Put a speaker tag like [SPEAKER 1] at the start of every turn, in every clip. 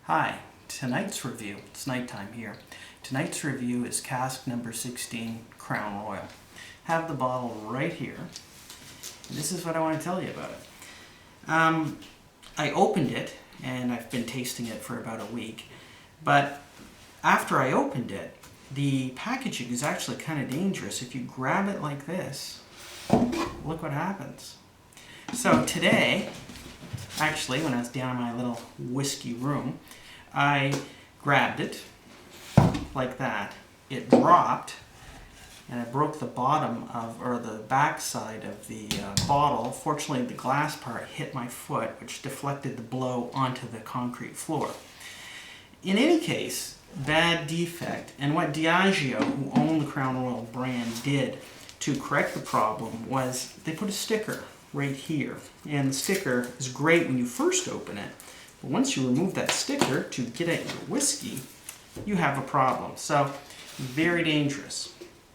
[SPEAKER 1] Hi, tonight's review, it's nighttime here. Tonight's review is Cask number 16 Crown Royal. Have the bottle right here. And this is what I want to tell you about it. I opened it and I've been tasting it for about a week, but after I opened it, the packaging is actually kind of dangerous. If you grab it like this, look what happens. So today, actually, when I was down in my little whiskey room, I grabbed it like that. It dropped, and I broke the bottom of, or the back side of the bottle. Fortunately, the glass part hit my foot, which deflected the blow onto the concrete floor. In any case, bad defect. And what Diageo, who owned the Crown Royal brand, did to correct the problem was they put a sticker right here. And the sticker is great when you first open it, but once you remove that sticker to get at your whiskey, you have a problem. So, very dangerous.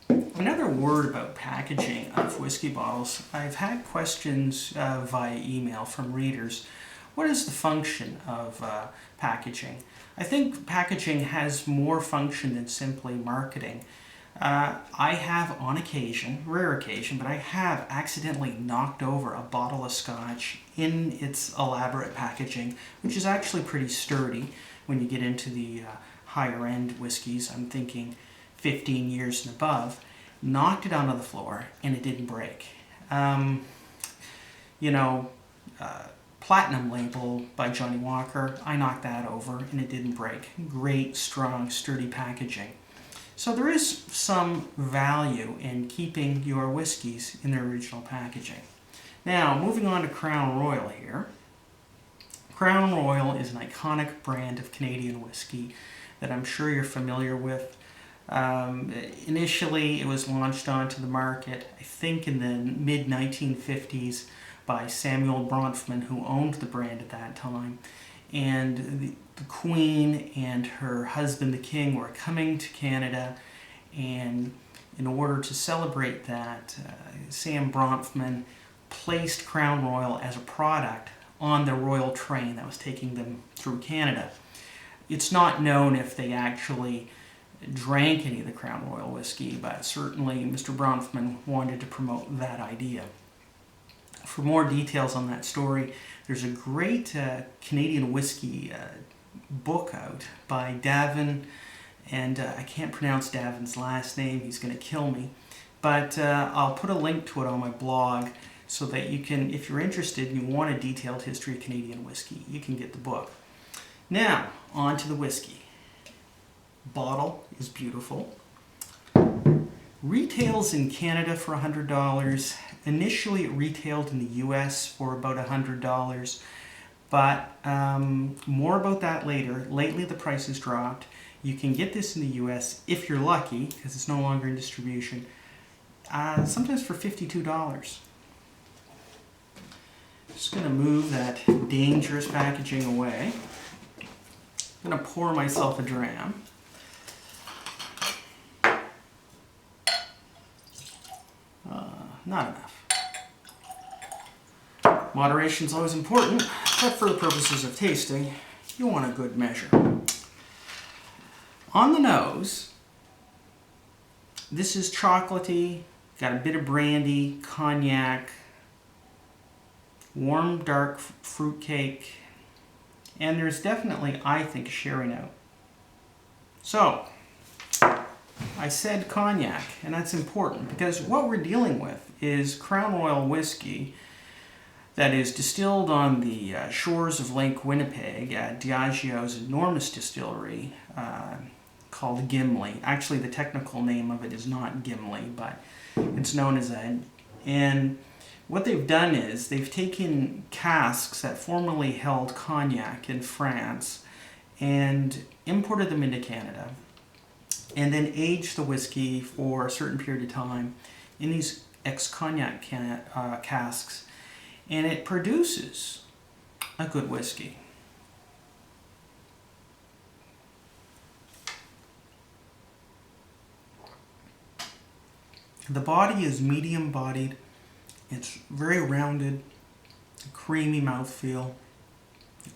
[SPEAKER 1] Another word about packaging of whiskey bottles. I've had questions via email from readers. What is the function of packaging? I think packaging has more function than simply marketing. I have on occasion, rare occasion, but I have accidentally knocked over a bottle of scotch in its elaborate packaging, which is actually pretty sturdy when you get into the higher end whiskeys. I'm thinking 15 years and above. Knocked it onto the floor and it didn't break. Platinum label by Johnny Walker, I knocked that over and it didn't break. Great, strong, sturdy packaging. So there is some value in keeping your whiskeys in their original packaging. Now, moving on to Crown Royal here. Crown Royal is an iconic brand of Canadian whiskey that I'm sure you're familiar with. Initially, it was launched onto the market, I think in the mid-1950s, by Samuel Bronfman, who owned the brand at that time. And the Queen and her husband, the King, were coming to Canada, and in order to celebrate that, Sam Bronfman placed Crown Royal as a product on the royal train that was taking them through Canada. It's not known if they actually drank any of the Crown Royal whiskey, but certainly Mr. Bronfman wanted to promote that idea. For more details on that story, there's a great Canadian whiskey book out by Davin, and I can't pronounce Davin's last name, he's going to kill me, but I'll put a link to it on my blog so that you can, if you're interested and you want a detailed history of Canadian whiskey, you can get the book. Now, on to the whiskey. Bottle is beautiful. Retails in Canada for $100. Initially it retailed in the US for about $100, but more about that later. Lately the price has dropped. You can get this in the US if you're lucky, because it's no longer in distribution, sometimes for $52. Just going to move that dangerous packaging away. I'm going to pour myself a dram. Not enough. Moderation is always important, but for the purposes of tasting, you want a good measure. On the nose, this is chocolatey, got a bit of brandy, cognac, warm dark fruitcake, and there's definitely, I think, a sherry note. So, I said cognac, and that's important because what we're dealing with is Crown Royal whiskey that is distilled on the shores of Lake Winnipeg at Diageo's enormous distillery called Gimli. Actually, the technical name of it is not Gimli, but it's known as that. And what they've done is they've taken casks that formerly held cognac in France and imported them into Canada, and then aged the whiskey for a certain period of time in these ex-cognac casks, and it produces a good whiskey. The body is medium-bodied, it's very rounded, creamy mouthfeel.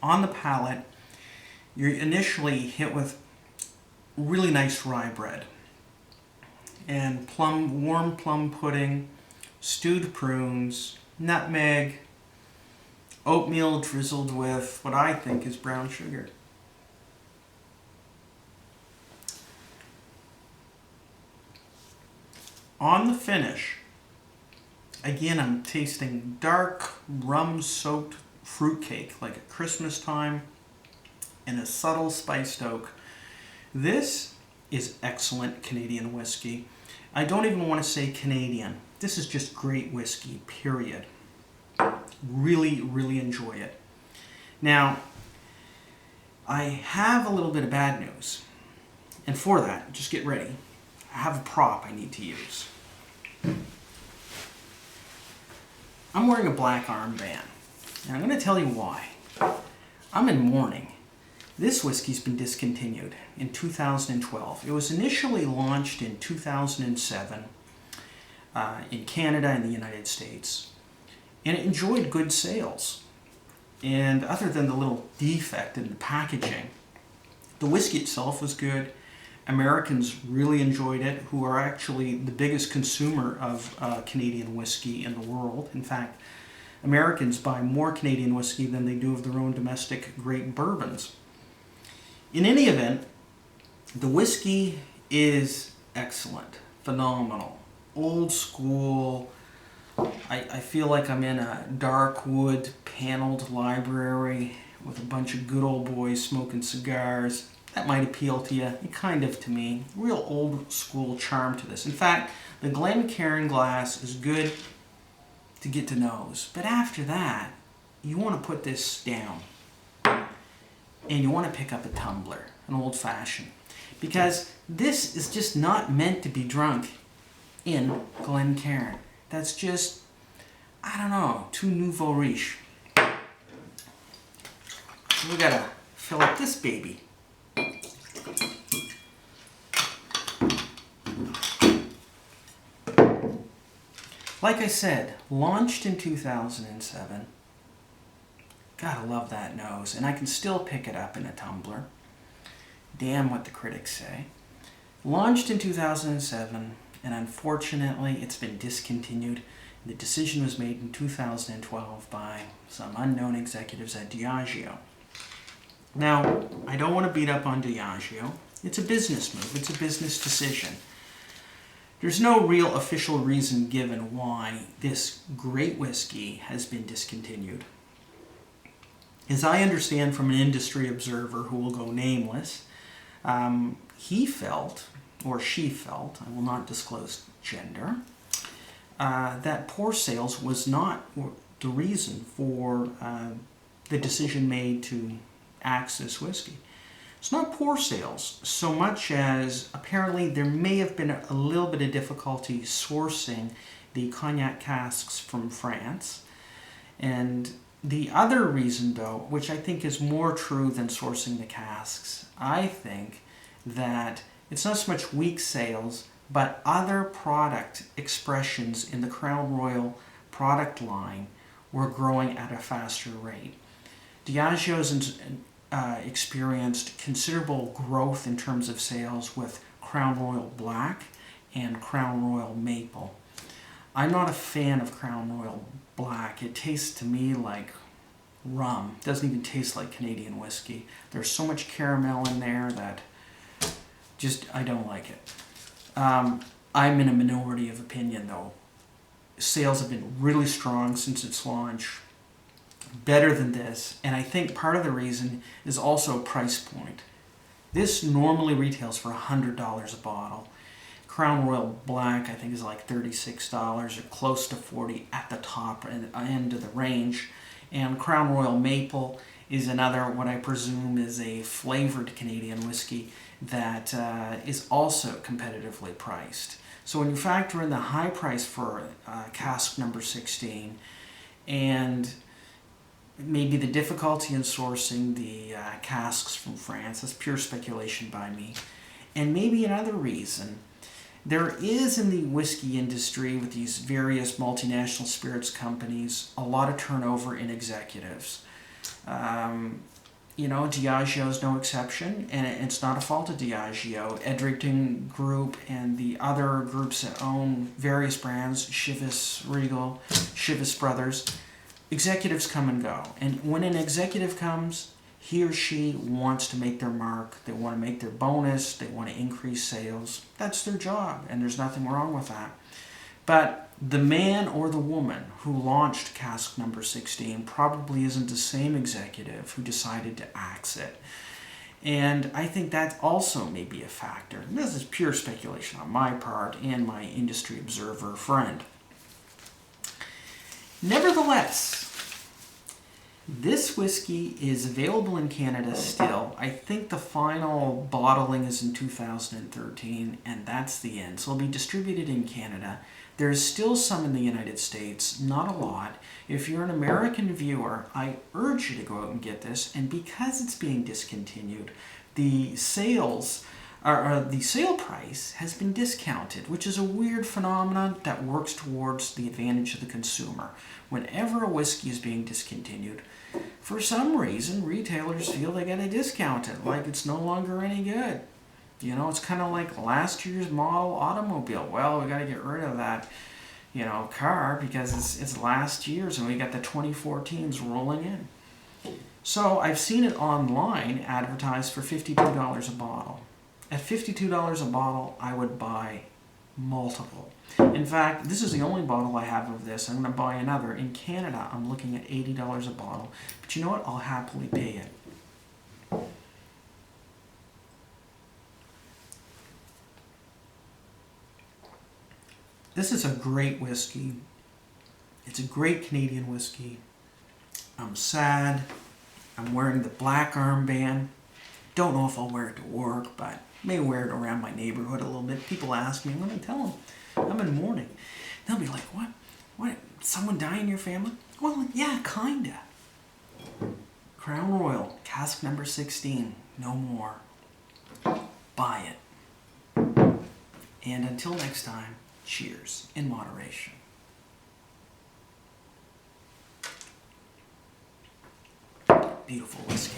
[SPEAKER 1] On the palate, you're initially hit with really nice rye bread and warm plum pudding, stewed prunes, nutmeg, oatmeal drizzled with what I think is brown sugar. On the finish, again, I'm tasting dark, rum-soaked fruitcake, like at Christmas time, and a subtle spiced oak. This is excellent Canadian whiskey. I don't even want to say Canadian. This is just great whiskey, period. Really, really enjoy it. Now, I have a little bit of bad news. And for that, just get ready. I have a prop I need to use. I'm wearing a black armband. And I'm going to tell you why. I'm in mourning. This whiskey's been discontinued in 2012. It was initially launched in 2007 in Canada and the United States. And it enjoyed good sales. And other than the little defect in the packaging, the whiskey itself was good. Americans really enjoyed it, who are actually the biggest consumer of Canadian whiskey in the world. In fact, Americans buy more Canadian whiskey than they do of their own domestic great bourbons. In any event, the whiskey is excellent, phenomenal, old school. I feel like I'm in a dark wood paneled library with a bunch of good old boys smoking cigars. That might appeal to you, kind of to me. Real old school charm to this. In fact, the Glencairn glass is good to get to nose. But after that, you want to put this down. And you want to pick up a tumbler, an old fashioned. Because this is just not meant to be drunk in Glencairn. That's just, I don't know, too nouveau riche. So we gotta fill up this baby. Like I said, launched in 2007. Gotta love that nose, and I can still pick it up in a tumbler. Damn what the critics say. Launched in 2007, and unfortunately it's been discontinued. The decision was made in 2012 by some unknown executives at Diageo. Now, I don't want to beat up on Diageo. It's a business move. It's a business decision. There's no real official reason given why this great whiskey has been discontinued. As I understand from an industry observer who will go nameless, he felt, or she felt, I will not disclose gender, that poor sales was not the reason for the decision made to axe this whiskey. It's not poor sales so much as apparently there may have been a little bit of difficulty sourcing the cognac casks from France. And the other reason, though, which I think is more true than sourcing the casks, I think that it's not so much weak sales, but other product expressions in the Crown Royal product line were growing at a faster rate. Diageo's experienced considerable growth in terms of sales with Crown Royal Black and Crown Royal Maple. I'm not a fan of Crown Royal Black. It tastes to me like rum. It doesn't even taste like Canadian whiskey. There's so much caramel in there that just, I don't like it. I'm in a minority of opinion though. Sales have been really strong since its launch. Better than this, and I think part of the reason is also price point. This normally retails for $100 a bottle. Crown Royal Black I think is like $36 or close to $40 at the top end of the range, and Crown Royal Maple is another, what I presume is a flavored Canadian whiskey that is also competitively priced. So when you factor in the high price for Cask number 16 and maybe the difficulty in sourcing the casks from France, that's pure speculation by me, and maybe another reason, there is in the whiskey industry with these various multinational spirits companies a lot of turnover in executives. You know, Diageo's no exception, and it's not a fault of Diageo. Edrington Group and the other groups that own various brands, Chivas Regal, Chivas Brothers, executives come and go. And when an executive comes, he or she wants to make their mark, they want to make their bonus, they want to increase sales. That's their job, and there's nothing wrong with that. But the man or the woman who launched Cask number 16 probably isn't the same executive who decided to axe it. And I think that also may be a factor. And this is pure speculation on my part and my industry observer friend. Nevertheless, this whiskey is available in Canada still. I think the final bottling is in 2013, and that's the end. So it'll be distributed in Canada. There's still some in the United States, not a lot. If you're an American viewer, I urge you to go out and get this. And because it's being discontinued, the sale price has been discounted, which is a weird phenomenon that works towards the advantage of the consumer. Whenever a whiskey is being discontinued, for some reason, retailers feel they got to discount it, like it's no longer any good. You know, it's kind of like last year's model automobile. Well, we got to get rid of that, you know, car because it's last year's, and we got the 2014s rolling in. So I've seen it online advertised for $52 a bottle. At $52 a bottle, I would buy multiple. In fact, this is the only bottle I have of this. I'm going to buy another. In Canada, I'm looking at $80 a bottle. But you know what? I'll happily pay it. This is a great whiskey. It's a great Canadian whiskey. I'm sad. I'm wearing the black armband. Don't know if I'll wear it to work, but may wear it around my neighborhood a little bit. People ask me, I'm going to tell them I'm in mourning. They'll be like, what? What? Someone die in your family? Well, yeah, kinda. Crown Royal, Cask number 16. No more. Buy it. And until next time, cheers in moderation. Beautiful whiskey.